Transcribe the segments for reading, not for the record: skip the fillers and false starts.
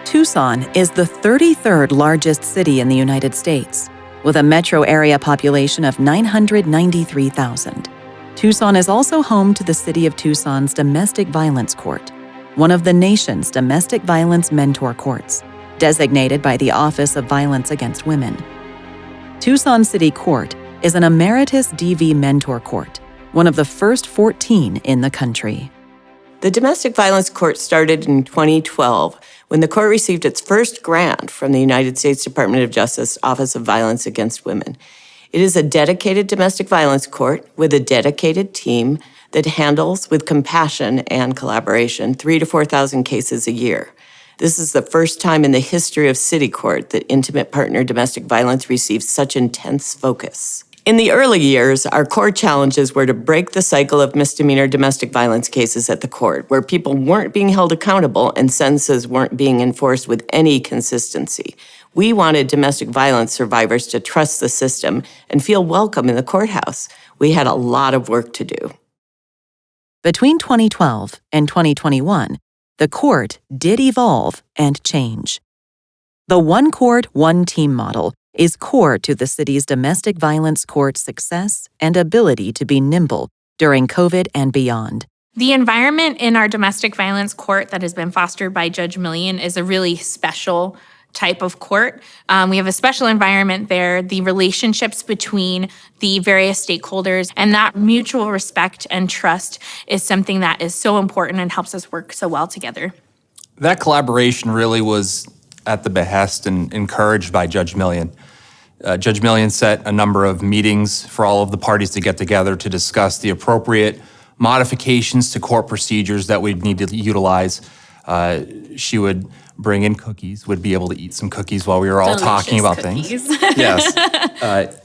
Tucson is the 33rd largest city in the United States, with a metro area population of 993,000. Tucson is also home to the City of Tucson's Domestic Violence Court, one of the nation's domestic violence mentor courts, designated by the Office of Violence Against Women. Tucson City Court is an emeritus DV mentor court, one of the first 14 in the country. The Domestic Violence Court started in 2012 when the court received its first grant from the United States Department of Justice Office of Violence Against Women. It is a dedicated domestic violence court with a dedicated team that handles with compassion and collaboration 3,000 to 4,000 cases a year. This is the first time in the history of City Court that intimate partner domestic violence receives such intense focus. In the early years, our core challenges were to break the cycle of misdemeanor domestic violence cases at the court, where people weren't being held accountable and sentences weren't being enforced with any consistency. We wanted domestic violence survivors to trust the system and feel welcome in the courthouse. We had a lot of work to do. Between 2012 and 2021, the court did evolve and change. The one court, one team model is core to the city's domestic violence court's success and ability to be nimble during COVID and beyond. The environment in our domestic violence court that has been fostered by Judge Millian is a really special type of court. We have a special environment there, the relationships between the various stakeholders, and that mutual respect and trust is something that is so important and helps us work so well together. That collaboration really was at the behest and encouraged by Judge Millian. Judge Millian set a number of meetings for all of the parties to get together to discuss the appropriate modifications to court procedures that we'd need to utilize. She would bring in cookies, would be able to eat some cookies while we were all talking about cookies. things. Yes.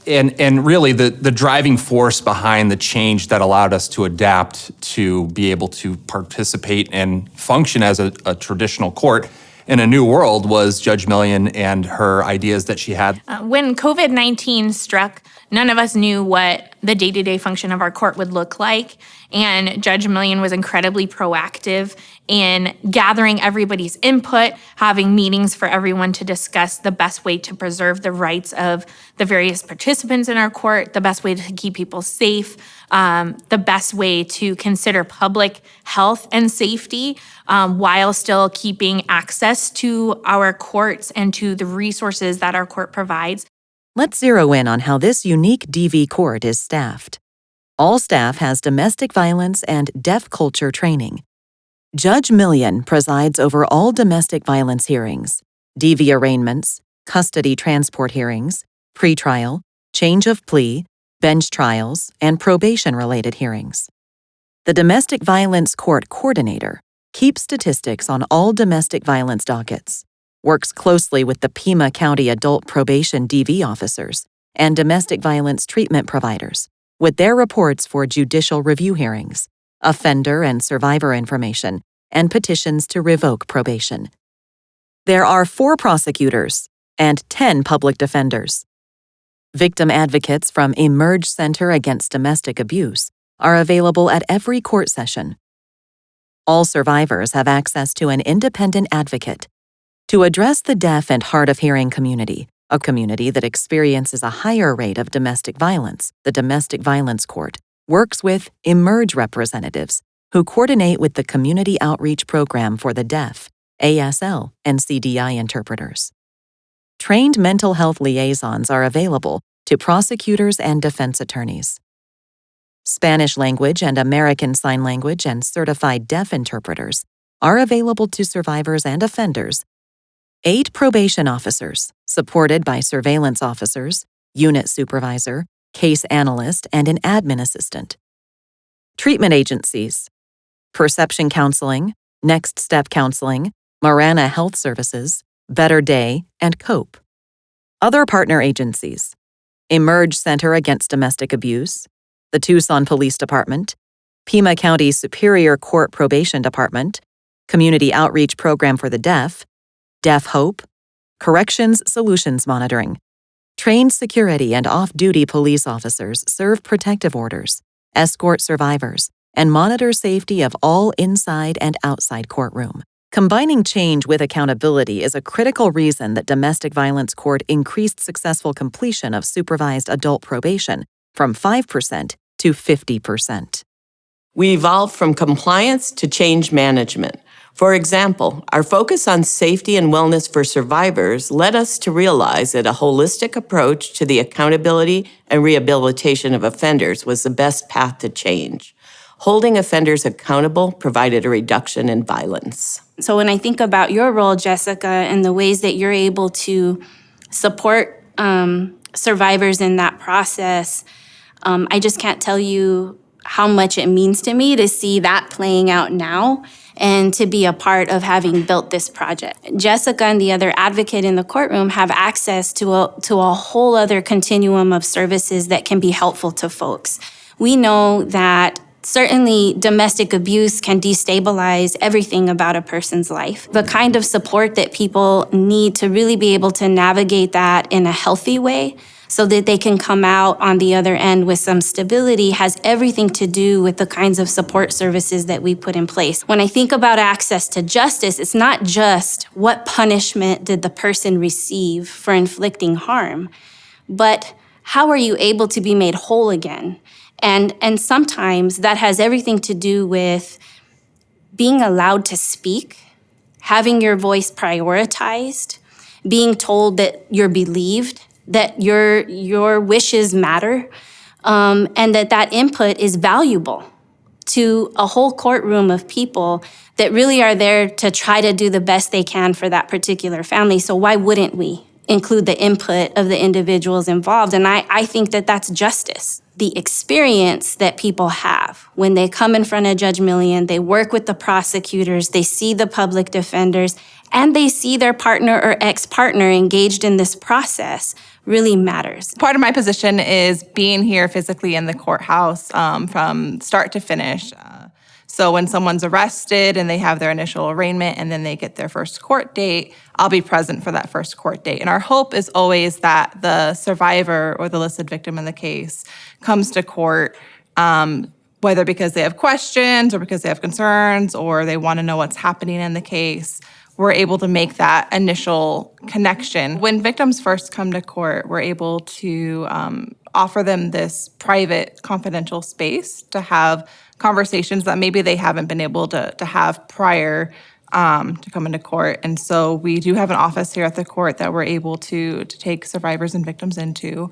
And really the driving force behind the change that allowed us to adapt to be able to participate and function as a traditional court in a new world was Judge Millian and her ideas that she had. When COVID-19 struck, none of us knew what the day-to-day function of our court would look like. And Judge Millian was incredibly proactive in gathering everybody's input, having meetings for everyone to discuss the best way to preserve the rights of the various participants in our court, the best way to keep people safe, the best way to consider public health and safety while still keeping access to our courts and to the resources that our court provides. Let's zero in on how this unique DV court is staffed. All staff has domestic violence and deaf culture training. Judge Millian presides over all domestic violence hearings, DV arraignments, custody transport hearings, pretrial, change of plea, bench trials, and probation-related hearings. The Domestic Violence Court Coordinator keeps statistics on all domestic violence dockets, works closely with the Pima County Adult Probation DV officers and domestic violence treatment providers with their reports for judicial review hearings, offender and survivor information, and petitions to revoke probation. There are 4 prosecutors and 10 public defenders. Victim advocates from Emerge Center Against Domestic Abuse are available at every court session. All survivors have access to an independent advocate. To address the deaf and hard of hearing community, a community that experiences a higher rate of domestic violence, the Domestic Violence Court works with Emerge representatives who coordinate with the Community Outreach Program for the Deaf, ASL, and CDI interpreters. Trained mental health liaisons are available to prosecutors and defense attorneys. Spanish language and American Sign Language and certified deaf interpreters are available to survivors and offenders. 8 probation officers, supported by surveillance officers, unit supervisor, case analyst, and an admin assistant. Treatment agencies: Perception Counseling, Next Step Counseling, Marana Health Services, Better Day, and COPE. Other partner agencies: Emerge Center Against Domestic Abuse, the Tucson Police Department, Pima County Superior Court Probation Department, Community Outreach Program for the Deaf, Deaf Hope, Corrections Solutions Monitoring. Trained security and off-duty police officers serve protective orders, escort survivors, and monitor safety of all inside and outside courtroom. Combining change with accountability is a critical reason that domestic violence court increased successful completion of supervised adult probation from 5% to 50%. We evolved from compliance to change management. For example, our focus on safety and wellness for survivors led us to realize that a holistic approach to the accountability and rehabilitation of offenders was the best path to change. Holding offenders accountable provided a reduction in violence. So when I think about your role, Jessica, and the ways that you're able to support survivors in that process, I just can't tell you how much it means to me to see that playing out now and to be a part of having built this project. Jessica and the other advocate in the courtroom have access to a whole other continuum of services that can be helpful to folks. We know that certainly domestic abuse can destabilize everything about a person's life. The kind of support that people need to really be able to navigate that in a healthy way so that they can come out on the other end with some stability has everything to do with the kinds of support services that we put in place. When I think about access to justice, it's not just what punishment did the person receive for inflicting harm, but how are you able to be made whole again? And sometimes that has everything to do with being allowed to speak, having your voice prioritized, being told that you're believed, that your wishes matter, and that input is valuable to a whole courtroom of people that really are there to try to do the best they can for that particular family. So why wouldn't we include the input of the individuals involved? And I think that that's justice. The experience that people have when they come in front of Judge Millian, they work with the prosecutors, they see the public defenders, and they see their partner or ex-partner engaged in this process really matters. Part of my position is being here physically in the courthouse from start to finish. So when someone's arrested and they have their initial arraignment and then they get their first court date, I'll be present for that first court date. And our hope is always that the survivor or the listed victim in the case comes to court, whether because they have questions or because they have concerns or they want to know what's happening in the case. We're able to make that initial connection. When victims first come to court, we're able to offer them this private, confidential space to have conversations that maybe they haven't been able to have prior to come into court. And so we do have an office here at the court that we're able to take survivors and victims into.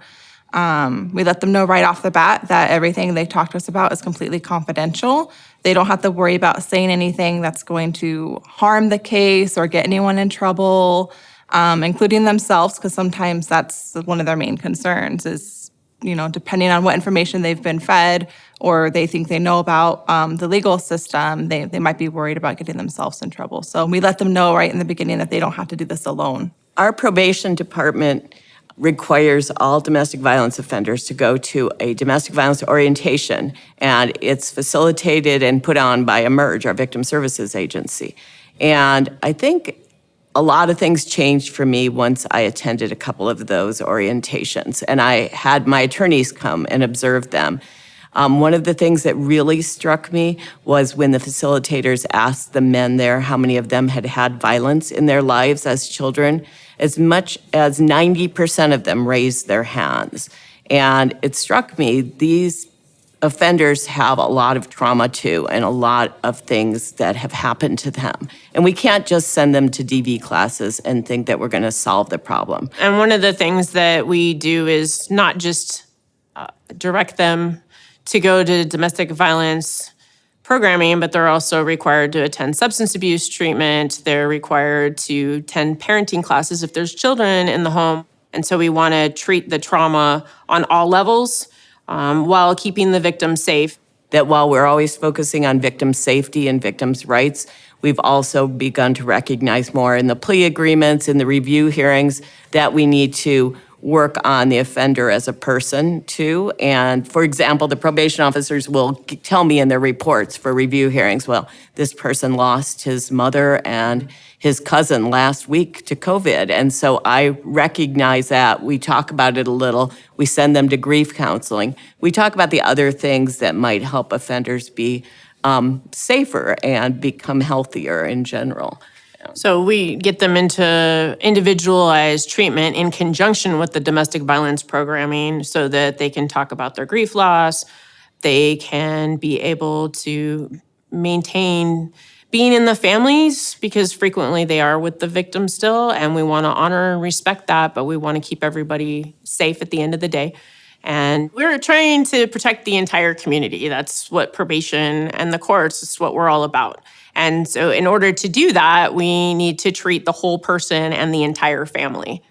We let them know right off the bat that everything they talk to us about is completely confidential. They don't have to worry about saying anything that's going to harm the case or get anyone in trouble, including themselves, because sometimes that's one of their main concerns is, depending on what information they've been fed or they think they know about the legal system, they might be worried about getting themselves in trouble. So we let them know right in the beginning that they don't have to do this alone. Our probation department requires all domestic violence offenders to go to a domestic violence orientation, and it's facilitated and put on by Emerge, our victim services agency. And I think a lot of things changed for me once I attended a couple of those orientations, and I had my attorneys come and observe them. One of the things that really struck me was when the facilitators asked the men there how many of them had had violence in their lives as children. As much as 90% of them raised their hands. And it struck me, these offenders have a lot of trauma too, and a lot of things that have happened to them. And we can't just send them to DV classes and think that we're gonna solve the problem. And one of the things that we do is not just direct them to go to domestic violence programming, but they're also required to attend substance abuse treatment. They're required to attend parenting classes if there's children in the home. And so we want to treat the trauma on all levels while keeping the victim safe. That while we're always focusing on victim safety and victims' rights, we've also begun to recognize more in the plea agreements, in the review hearings, that we need to work on the offender as a person too. And for example, the probation officers will tell me in their reports for review hearings, well, this person lost his mother and his cousin last week to COVID. And so I recognize that. We talk about it a little. We send them to grief counseling. We talk about the other things that might help offenders be safer and become healthier in general. So we get them into individualized treatment in conjunction with the domestic violence programming so that they can talk about their grief loss. They can be able to maintain being in the families because frequently they are with the victim still, and we want to honor and respect that, but we want to keep everybody safe at the end of the day. And we're trying to protect the entire community. That's what probation and the courts is what we're all about. And so in order to do that, we need to treat the whole person and the entire family.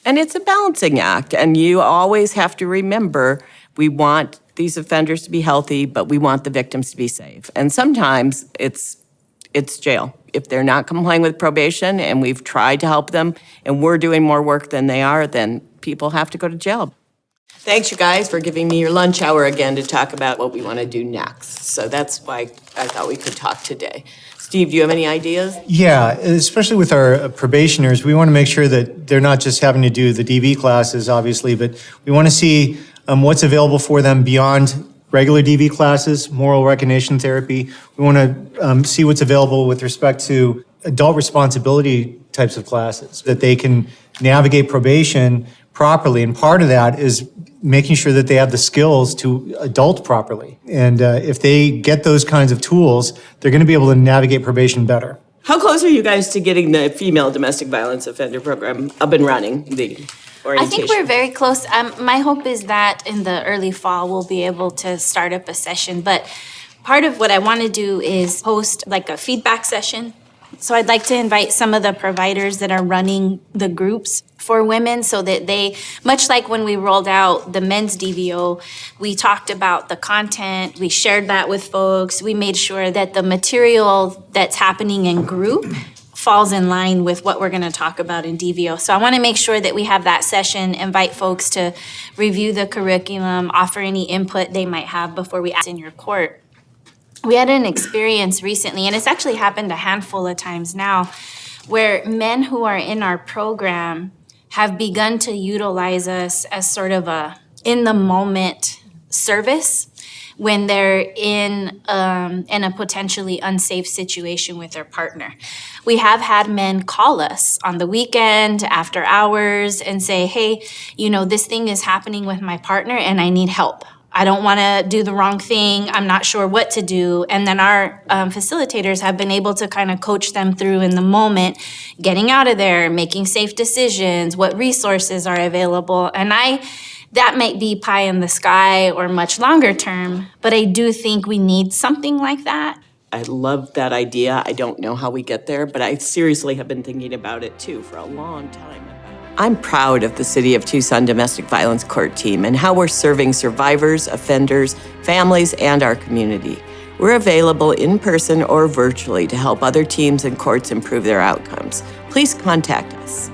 And it's a balancing act, and you always have to remember we want these offenders to be healthy, but we want the victims to be safe. And sometimes it's jail. If they're not complying with probation and we've tried to help them and we're doing more work than they are, then people have to go to jail. Thanks, you guys, for giving me your lunch hour again to talk about what we want to do next. So that's why I thought we could talk today. Steve, do you have any ideas? Yeah, especially with our probationers, we want to make sure that they're not just having to do the DV classes, obviously, but we want to see what's available for them beyond regular DV classes, moral recognition therapy. We want to see what's available with respect to adult responsibility types of classes, that they can navigate probation properly. And part of that is making sure that they have the skills to adult properly. And if they get those kinds of tools, they're going to be able to navigate probation better. How close are you guys to getting the female domestic violence offender program up and running, the orientation? I think we're very close. My hope is that in the early fall, we'll be able to start up a session. But part of what I want to do is host like a feedback session. So I'd like to invite some of the providers that are running the groups for women so that they, much like when we rolled out the men's DVO, we talked about the content, we shared that with folks, we made sure that the material that's happening in group falls in line with what we're going to talk about in DVO. So I want to make sure that we have that session, invite folks to review the curriculum, offer any input they might have before we act in your court. We had an experience recently, and it's actually happened a handful of times now, where men who are in our program have begun to utilize us as sort of a in-the-moment service when they're in a potentially unsafe situation with their partner. We have had men call us on the weekend, after hours, and say, hey, this thing is happening with my partner and I need help. I don't want to do the wrong thing. I'm not sure what to do. And then our facilitators have been able to kind of coach them through in the moment, getting out of there, making safe decisions, what resources are available. And that might be pie in the sky or much longer term, but I do think we need something like that. I love that idea. I don't know how we get there, but I seriously have been thinking about it too for a long time. I'm proud of the City of Tucson Domestic Violence Court team and how we're serving survivors, offenders, families, and our community. We're available in person or virtually to help other teams and courts improve their outcomes. Please contact us.